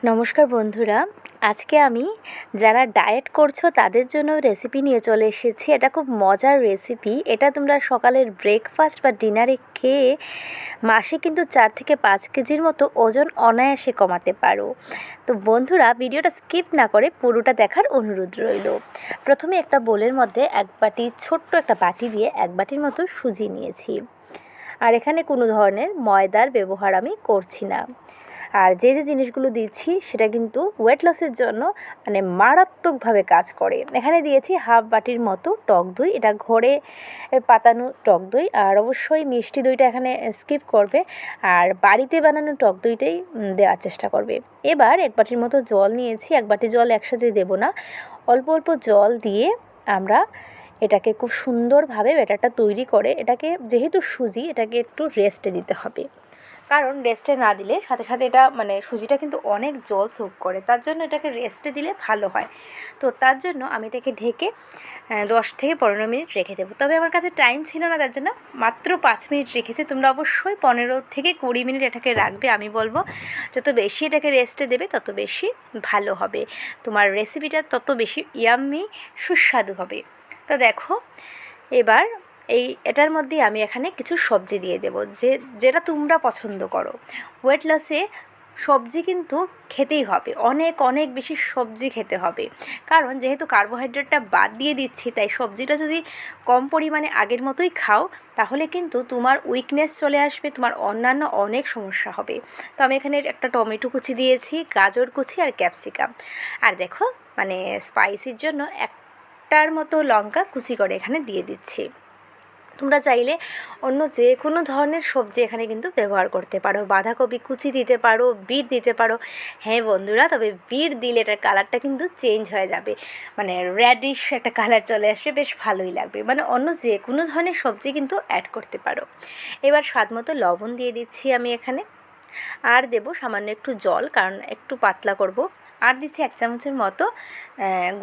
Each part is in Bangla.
নমস্কার বন্ধুরা, আজকে আমি যারা ডায়েট করছো তাদের জন্য রেসিপি নিয়ে চলে এসেছি। এটা খুব মজার রেসিপি। এটা তোমরা সকালের ব্রেকফাস্ট বা ডিনারে খেয়ে মাসে কিন্তু 4 থেকে 5 কেজির মতো ওজন অনায়াসে কমাতে পারো। তো বন্ধুরা, ভিডিওটা স্কিপ না করে পুরোটা দেখার অনুরোধ রইল। প্রথমে একটা বোলের মধ্যে ছোট্ট একটা বাটি দিয়ে 1 বাটির মতো সুজি নিয়েছি। আর এখানে কোনো ধরনের ময়দার ব্যবহার আমি করছি না। আর যে জিনিসগুলো দিচ্ছি সেটা কিন্তু ওয়েট লসের জন্য মারাত্মকভাবে কাজ করে। এখানে দিয়েছি হাফ বাটির মতো টক দই, এটা ঘরে পাতানো টক দই। আর অবশ্যই মিষ্টি দইটা এখানে স্কিপ করবে, আর বাড়িতে বানানো টক দইটাই দেওয়ার চেষ্টা করবে। এবার 1 বাটির মতো জল নিয়েছি। 1 বাটি জল একসাথে দেব না, অল্প অল্প জল দিয়ে আমরা এটাকে খুব সুন্দরভাবে ব্যাটারটা তৈরি করে, এটাকে যেহেতু সুজি, এটাকে একটু রেস্টে দিতে হবে। কারণ রেস্টে না দিলে সাথে সাথে এটা সুজিটা কিন্তু অনেক জল সোক করে, তার জন্য এটাকে রেস্টে দিলে ভালো হয়। তো তার জন্য আমি এটাকে ঢেকে 10 থেকে 15 মিনিট রেখে দেবো। তবে আমার কাছে টাইম ছিল না, তার জন্য মাত্র 5 মিনিট রেখেছি। তোমরা অবশ্যই 15 থেকে 20 মিনিট এটাকে রাখবে। আমি বলবো যত বেশি এটাকে রেস্টে দেবে তত বেশি ভালো হবে, তোমার রেসিপিটা তত বেশি ইয়াম্মি সুস্বাদু হবে। তো দেখো, এবার এটার মধ্যে আমি এখানে কিছু সবজি দিয়ে দেব, যেটা তোমরা পছন্দ করো। ওয়েট লসে সবজি কিন্তু খেতেই হবে, অনেক অনেক বেশি সবজি খেতে হবে। কারণ যেহেতু কার্বোহাইড্রেটটা বাদ দিয়ে দিচ্ছি, তাই সবজিটা যদি কম পরিমাণে আগের মতোই খাও, তাহলে কিন্তু তোমার উইকনেস চলে আসবে, তোমার অন্যান্য অনেক সমস্যা হবে। তো আমি এখানে একটা টমেটো কুচি দিয়েছি, গাজর কুচি আর ক্যাপসিকাম। আর দেখো, স্পাইসির জন্য একটার মতো লঙ্কা কুচি করে এখানে দিয়ে দিচ্ছি। তোমরা চাইলে অন্য যে কোনো ধরনের সবজি এখানে কিন্তু ব্যবহার করতে পারো। বাঁধাকপি কুচি দিতে পারো, বিট দিতে পারো। হ্যাঁ বন্ধুরা, তবে বিট দিলে এটার কালারটা কিন্তু চেঞ্জ হয়ে যাবে, রেডিশ একটা কালার চলে আসবে, বেশ ভালোই লাগবে। অন্য যে কোনো ধরনের সবজি কিন্তু অ্যাড করতে পারো। এবার স্বাদ মতো লবণ দিয়ে দিচ্ছি আমি এখানে, আর দেব সামান্য একটু জল, কারণ একটু পাতলা করব। আর দিচ্ছি 1 চামচের মতো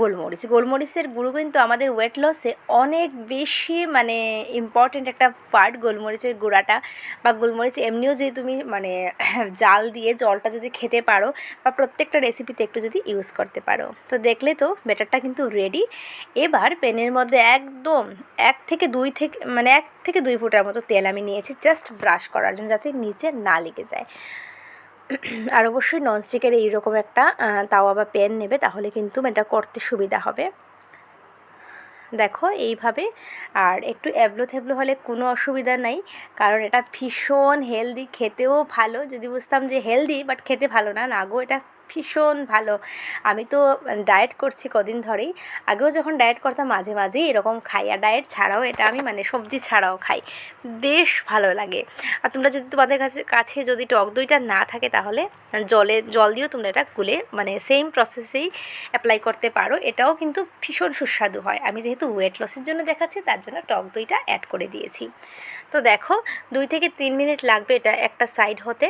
গোলমরিচের গুঁড়ো কিন্তু আমাদের ওয়েট লসে অনেক বেশি ইম্পর্টেন্ট একটা পার্ট, গোলমরিচের গুঁড়াটা। বা গোলমরিচ এমনিও যদি তুমি জাল দিয়ে জলটা যদি খেতে পারো, বা প্রত্যেকটা রেসিপিতে একটু যদি ইউজ করতে পারো। তো দেখলে তো ব্যাটারটা কিন্তু রেডি। এবার প্যানের মধ্যে একদম 1 থেকে 2 ফোঁটার মতো তেল আমি নিয়েছি, জাস্ট ব্রাশ করার জন্য, যাতে নিচে না লেগে যায়। আর অবশ্যই ননস্টিকের এইরকম একটা তাওয়া বা প্যান নেবে, তাহলে কিন্তু এটা করতে সুবিধা হবে। দেখো এইভাবে। আর একটু এবলো থেবলো হলে কোনো অসুবিধা নাই, কারণ এটা ভীষণ হেলদি, খেতেও ভালো। যদি বুঝতাম যে হেলদি বাট খেতে ভালো না, না গো, এটা ভীষণ ভালো। আমি তো ডায়েট করছি কদিন ধরেই, আগেও যখন ডায়েট করতাম মাঝে মাঝেই এরকম খাই। আর ডায়েট ছাড়াও এটা আমি সবজি ছাড়াও খাই, বেশ ভালো লাগে। আর তোমরা যদি তোমাদের কাছে যদি টক দইটা না থাকে, তাহলে জল দিয়েও তোমরা এটা গুলে সেম প্রসেসেই অ্যাপ্লাই করতে পারো, এটাও কিন্তু ভীষণ সুস্বাদু হয়। আমি যেহেতু ওয়েট লসের জন্য দেখাচ্ছি, তার জন্য টক দইটা অ্যাড করে দিয়েছি। তো দেখো, 2 থেকে 3 মিনিট লাগবে এটা একটা সাইড হতে,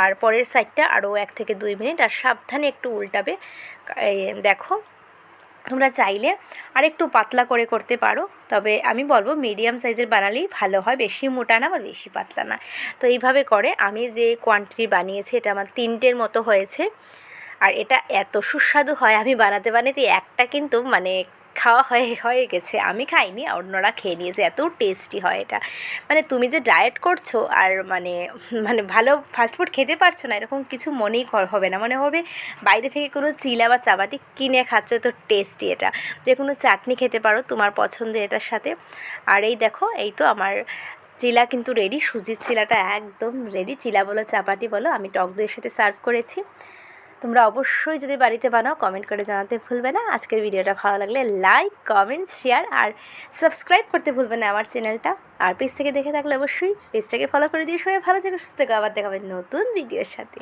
আর পরের সাইডটা আরও 1 থেকে 2 মিনিট। আর সাবধানে একটু উল্টাবে। দেখো, তোমরা চাইলে আর একটু পাতলা করে করতে পারো, তবে আমি বলবো মিডিয়াম সাইজের বানালেই ভালো হয়, বেশি মোটা না বা বেশি পাতলা না। তো এইভাবে করে আমি যে কোয়ান্টিটি বানিয়েছি, এটা আমার 3টের মতো হয়েছে। আর এটা এত সুস্বাদু হয়, আমি বানাতে বানাতে একটা কিন্তু খাওয়া হয়ে গেছে। আমি খাইনি, অন্যরা খেয়ে নিয়েছে, এত টেস্টি হয় এটা। তুমি যে ডায়েট করছো আর ভালো ফাস্টফুড খেতে পারছো না, এরকম কিছু মনেই হবে না। মনে হবে বাইরে থেকে কোনো চিলা বা চাপাতি কিনে খাচ্ছো, তো টেস্টি এটা। যে কোনো চাটনি খেতে পারো তোমার পছন্দের এটার সাথে। আর এই দেখো, এই তো আমার চিলা কিন্তু রেডি, সুজির চিলাটা একদম রেডি। চিলা বলো চাপাতি বলো, আমি টক দইয়ের সাথে সার্ভ করেছি। তোমরা অবশ্যই যদি বাড়িতে বানাও কমেন্ট করে জানাতে ভুলবে না। আজকের ভিডিওটা ভালো লাগলে লাইক, কমেন্ট, শেয়ার আর সাবস্ক্রাইব করতে ভুলবে না আমার চ্যানেলটা। আর পেজ থেকে দেখে থাকলে অবশ্যই পেজটাকে ফলো করে দিয়ে সবাই ভালো থেকে সুস্থ থেকে আবার দেখাবেন নতুন ভিডিওর সাথে।